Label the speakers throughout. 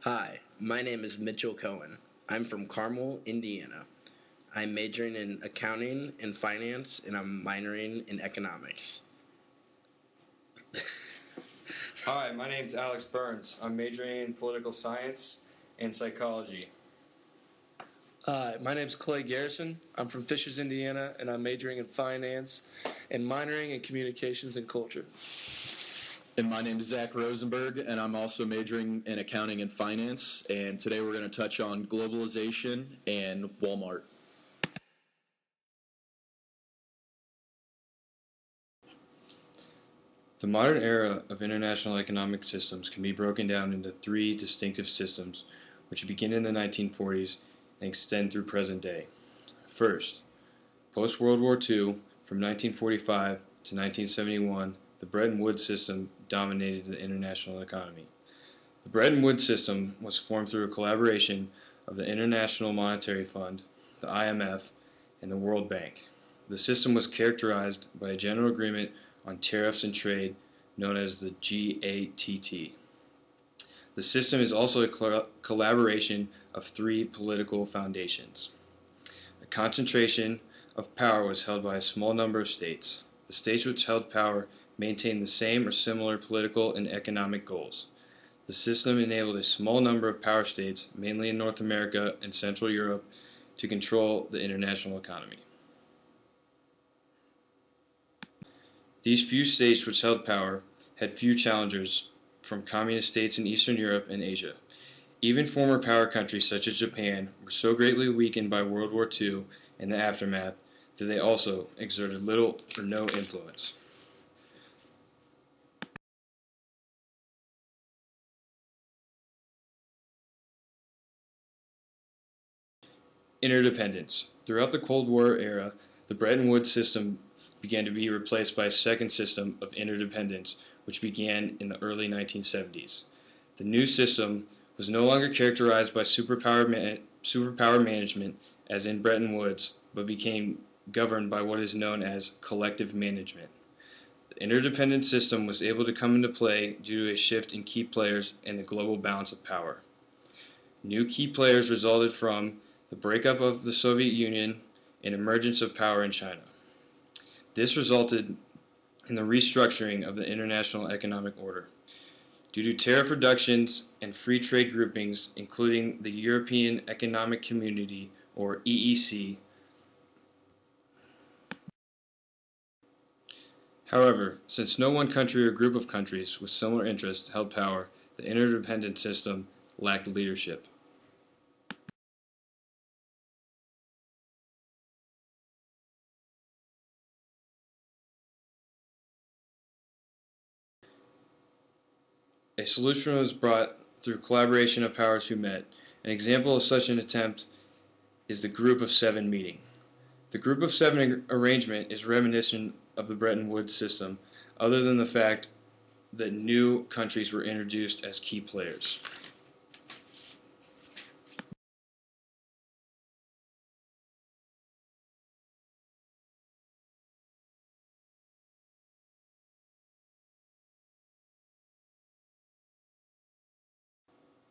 Speaker 1: Hi, my name is Mitchell Cohen. I'm from Carmel, Indiana. I'm majoring in accounting and finance, and I'm minoring in economics.
Speaker 2: Hi, my name's Alex Burns. I'm majoring in political science and psychology.
Speaker 3: Hi, my name's Clay Garrison. I'm from Fishers, Indiana, and I'm majoring in finance and minoring in communications and culture.
Speaker 4: And my name is Zach Rosenberg, and I'm also majoring in accounting and finance. And today we're going to touch on globalization and Walmart.
Speaker 2: The modern era of international economic systems can be broken down into three distinctive systems, which begin in the 1940s and extend through present day. First, post-World War II, from 1945 to 1971, the Bretton Woods system dominated the international economy. The Bretton Woods system was formed through a collaboration of the International Monetary Fund, the IMF, and the World Bank. The system was characterized by a general agreement on tariffs and trade known as the GATT. The system is also a collaboration of three political foundations. A concentration of power was held by a small number of states. The states which held power maintained the same or similar political and economic goals. The system enabled a small number of power states, mainly in North America and Central Europe, to control the international economy. These few states which held power had few challengers from communist states in Eastern Europe and Asia. Even former power countries such as Japan were so greatly weakened by World War II and the aftermath that they also exerted little or no influence. Interdependence. Throughout the Cold War era, the Bretton Woods system began to be replaced by a second system of interdependence, which began in the early 1970s. The new system was no longer characterized by superpower management, as in Bretton Woods, but became governed by what is known as collective management. The interdependent system was able to come into play due to a shift in key players and the global balance of power. New key players resulted from the breakup of the Soviet Union and emergence of power in China. This resulted in the restructuring of the international economic order. Due to tariff reductions and free trade groupings, including the European Economic Community, or EEC. However, since no one country or group of countries with similar interests held power, the interdependent system lacked leadership. A solution was brought through collaboration of powers who met. An example of such an attempt is the Group of Seven meeting. The Group of Seven arrangement is reminiscent of the Bretton Woods system, other than the fact that new countries were introduced as key players.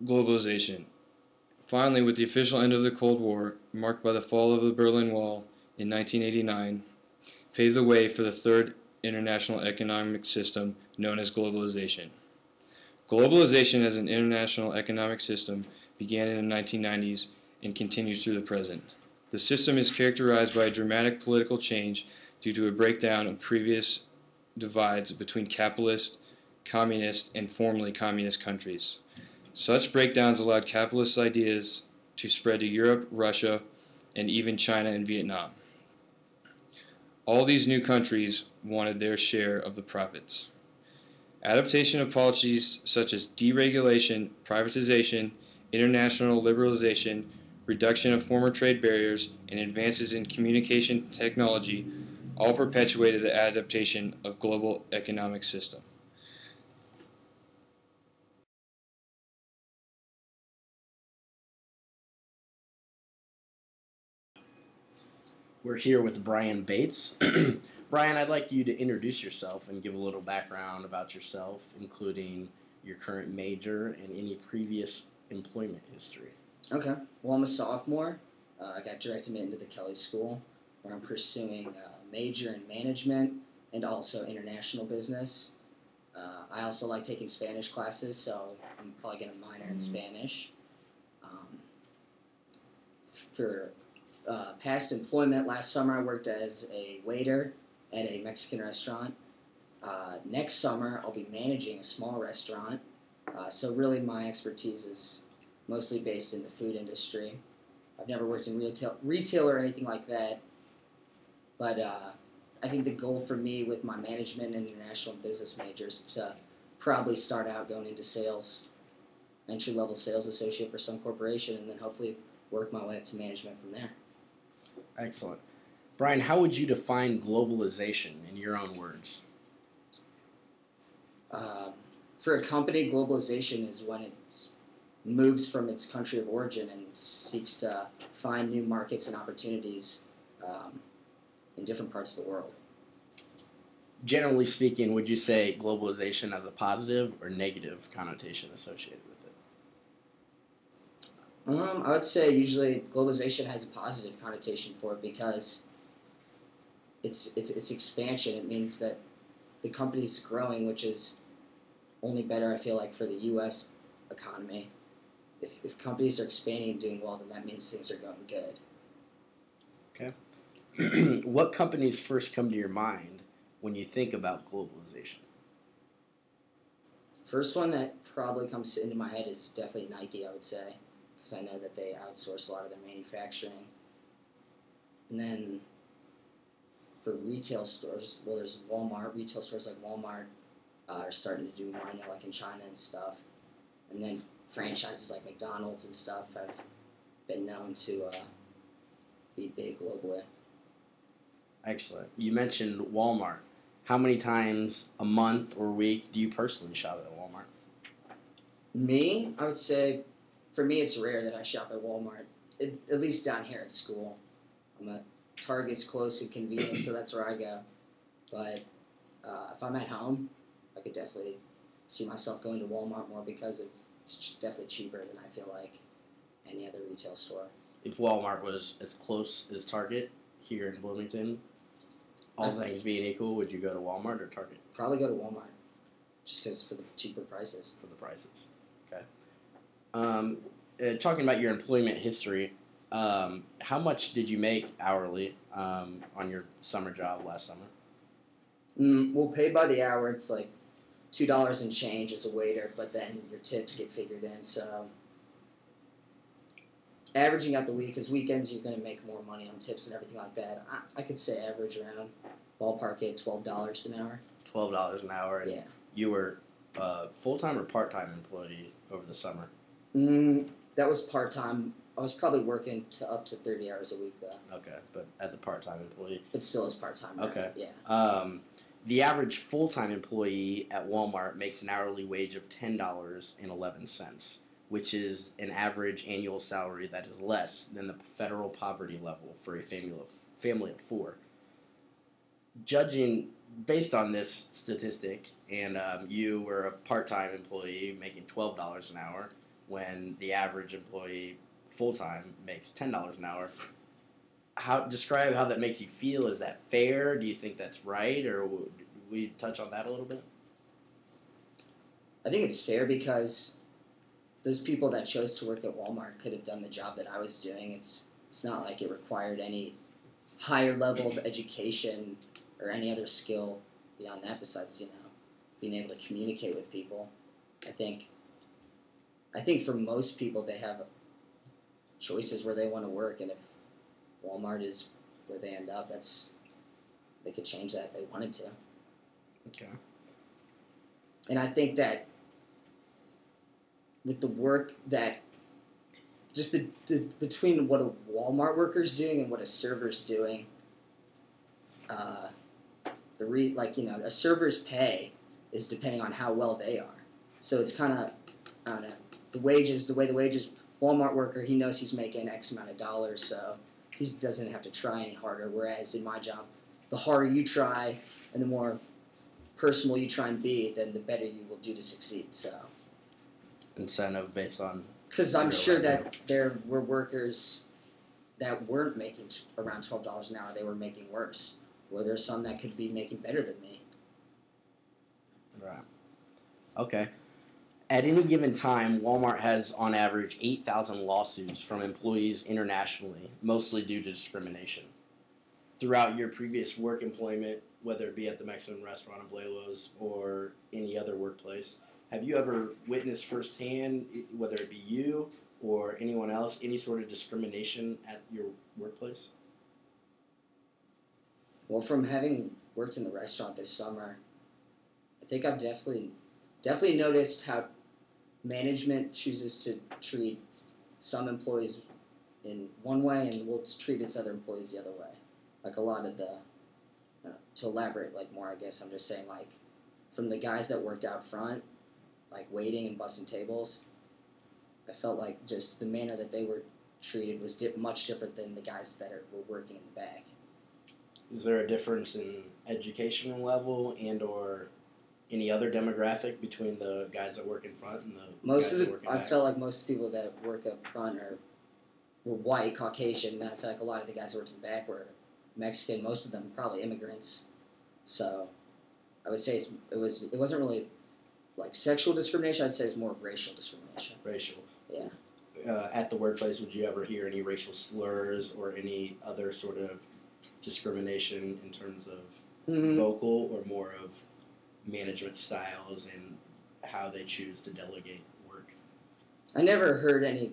Speaker 2: Globalization. Finally, with the official end of the Cold War, marked by the fall of the Berlin Wall in 1989, paved the way for the third international economic system known as globalization. Globalization as an international economic system began in the 1990s and continues through the present. The system is characterized by a dramatic political change due to a breakdown of previous divides between capitalist, communist, and formerly communist countries. Such breakdowns allowed capitalist ideas to spread to Europe, Russia, and even China and Vietnam. All these new countries wanted their share of the profits. Adaptation of policies such as deregulation, privatization, international liberalization, reduction of former trade barriers, and advances in communication technology all perpetuated the adaptation of global economic system.
Speaker 1: We're here with Brian Bates. Brian, I'd like you to introduce yourself and give a little background about yourself, including your current major and any previous employment history?
Speaker 5: Okay. Well, I'm a sophomore. I got directed into the Kelly School, where I'm pursuing a major in management and also international business. I also like taking Spanish classes, so I'm probably going to minor in Spanish. For past employment, last summer I worked as a waiter at a Mexican restaurant. Next summer I'll be managing a small restaurant. So really my expertise is mostly based in the food industry. I've never worked in retail or anything like that. But I think the goal for me with my management and international business majors is to probably start out going into sales, entry-level sales associate for some corporation, and then hopefully work my way up to management from there.
Speaker 1: Excellent. Brian, how would you define globalization in your own words?
Speaker 5: For a company, globalization is when it moves from its country of origin and seeks to find new markets and opportunities in different parts of the world.
Speaker 1: Generally speaking, would you say globalization has a positive or negative connotation associated with it?
Speaker 5: I would say usually globalization has a positive connotation for it because it's expansion. It means that the company's growing, which is only better, I feel like, for the U.S. economy. If companies are expanding and doing well, then that means things are going good.
Speaker 1: Okay. What companies first come to your mind when you think about globalization?
Speaker 5: First one that probably comes into my head is definitely Nike, I would say, because I know that they outsource a lot of their manufacturing. And then for retail stores, well, there's Walmart. Retail stores like Walmart are starting to do more, I know, like in China and stuff. And then franchises like McDonald's and stuff have been known to be big globally.
Speaker 1: Excellent. You mentioned Walmart. How many times a month or week do you personally shop at Walmart?
Speaker 5: Me, I would say, for me, it's rare that I shop at Walmart, at least down here at school. Target's close and convenient, so that's where I go. But if I'm at home, I could definitely see myself going to Walmart more because it's definitely cheaper than I feel like any other retail store.
Speaker 1: If Walmart was as close as Target here in Bloomington, all things being equal, would you go to Walmart or Target?
Speaker 5: Probably go to Walmart, just because for the cheaper prices.
Speaker 1: For the prices. Okay. Talking about your employment history, how much did you make hourly on your summer job last summer?
Speaker 5: Well, paid by the hour, it's like $2 and change as a waiter, but then your tips get figured in. So averaging out the week, because weekends you're going to make more money on tips and everything like that. I could say average around ballpark at $12 an hour.
Speaker 1: $12 an hour. And
Speaker 5: yeah.
Speaker 1: You were full-time or part-time employee over the summer?
Speaker 5: That was part-time. I was probably working up to 30 hours a week, though.
Speaker 1: Okay, but as a part-time employee?
Speaker 5: It still is part-time. Right?
Speaker 1: Okay.
Speaker 5: Yeah.
Speaker 1: The average full-time employee at Walmart makes an hourly wage of $10.11, which is an average annual salary that is less than the federal poverty level for a family of four. Judging based on this statistic, and you were a part-time employee making $12 an hour, when the average employee full-time makes $10 an hour. Describe how that makes you feel. Is that fair? Do you think that's right? Or would we touch on that a little bit?
Speaker 5: I think it's fair because those people that chose to work at Walmart could have done the job that I was doing. It's not like it required any higher level of education or any other skill beyond that besides, being able to communicate with people. I think for most people they have choices where they want to work, and if Walmart is where they end up, they could change that if they wanted to.
Speaker 1: Okay.
Speaker 5: And I think that with the work that just the between what a Walmart worker's doing and what a server's doing, a server's pay is depending on how well they are. So it's kind of, I don't know, the way the wages, Walmart worker, he knows he's making X amount of dollars, so he doesn't have to try any harder. Whereas in my job, the harder you try and the more personal you try and be, then the better you will do to succeed. So
Speaker 1: incentive based on
Speaker 5: Because I'm sure that there were workers that weren't making around $12 an hour. They were making worse. Or there's some that could be making better than me.
Speaker 1: Right. Okay. At any given time, Walmart has on average 8,000 lawsuits from employees internationally, mostly due to discrimination. Throughout your previous work employment, whether it be at the Mexican restaurant in Blelos or any other workplace, have you ever witnessed firsthand, whether it be you or anyone else, any sort of discrimination at your workplace?
Speaker 5: Well, from having worked in the restaurant this summer, I think I've definitely noticed how management chooses to treat some employees in one way and will treat its other employees the other way. Like a lot of the, to elaborate like more, I guess I'm just saying like from the guys that worked out front, like waiting and bussing tables, I felt like just the manner that they were treated was much different than the guys that were working in the back.
Speaker 1: Is there a difference in educational level and or any other demographic between the guys that work in front and the
Speaker 5: Most
Speaker 1: guys
Speaker 5: of
Speaker 1: that
Speaker 5: the
Speaker 1: work in
Speaker 5: I
Speaker 1: back?
Speaker 5: felt like most people that work up front were white, Caucasian, and I feel like a lot of the guys that worked in the back were Mexican. Most of them probably immigrants. So I would say it wasn't really like sexual discrimination. I'd say it's more racial discrimination.
Speaker 1: Racial.
Speaker 5: Yeah.
Speaker 1: At the workplace, would you ever hear any racial slurs or any other sort of discrimination in terms of vocal or more of management styles and how they choose to delegate work?
Speaker 5: I never heard any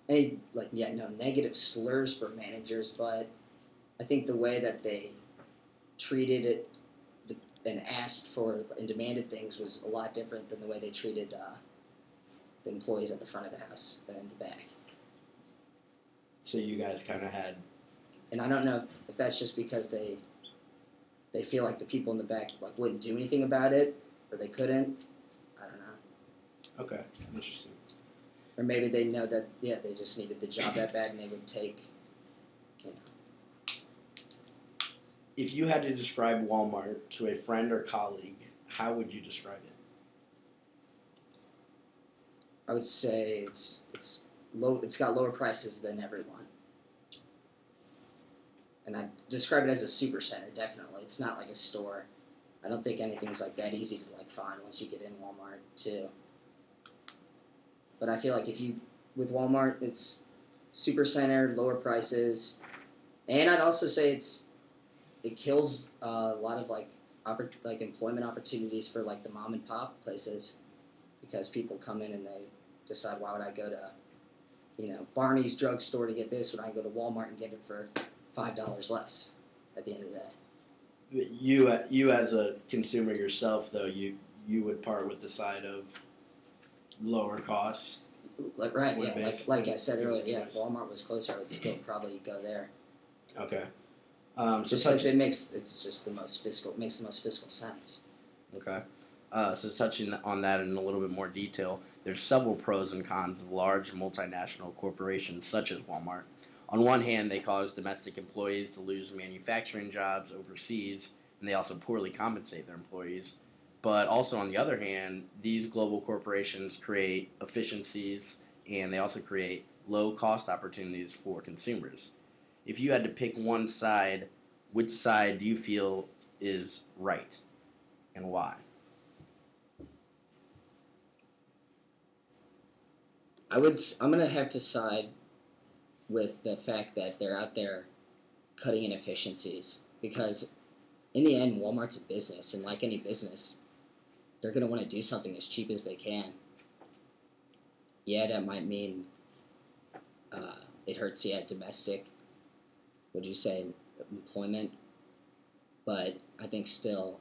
Speaker 5: negative slurs for managers, but I think the way that they treated it and asked for and demanded things was a lot different than the way they treated the employees at the front of the house than in the back.
Speaker 1: So you guys kind of had...
Speaker 5: And I don't know if that's just because they feel like the people in the back like wouldn't do anything about it, or they couldn't. I don't know.
Speaker 1: Okay, interesting.
Speaker 5: Or maybe they know that they just needed the job that bad, and they would take.
Speaker 1: If you had to describe Walmart to a friend or colleague, how would you describe it?
Speaker 5: I would say it's low. It's got lower prices than everyone. And I describe it as a super center, definitely. It's not like a store. I don't think anything's like that easy to like find once you get in Walmart too. But I feel like with Walmart, it's super center, lower prices, and I'd also say it kills a lot of like employment opportunities for like the mom and pop places, because people come in and they decide, why would I go to Barney's drugstore to get this when I can go to Walmart and get it for $5 less at the end of the day.
Speaker 1: You as a consumer yourself, though, you would part with the side of lower costs.
Speaker 5: Right, yeah. Like I said earlier, yeah. If Walmart was closer, I would still probably go there.
Speaker 1: Okay.
Speaker 5: Just because it makes the most fiscal sense.
Speaker 1: Okay. So touching on that in a little bit more detail, there's several pros and cons of large multinational corporations such as Walmart. On one hand, they cause domestic employees to lose manufacturing jobs overseas, and they also poorly compensate their employees. But also on the other hand, these global corporations create efficiencies, and they also create low-cost opportunities for consumers. If you had to pick one side, which side do you feel is right, and why?
Speaker 5: I'm going to have to side with the fact that they're out there cutting inefficiencies, because in the end, Walmart's a business, and like any business, they're going to want to do something as cheap as they can. Yeah, that might mean it hurts, domestic, would you say, employment, but I think still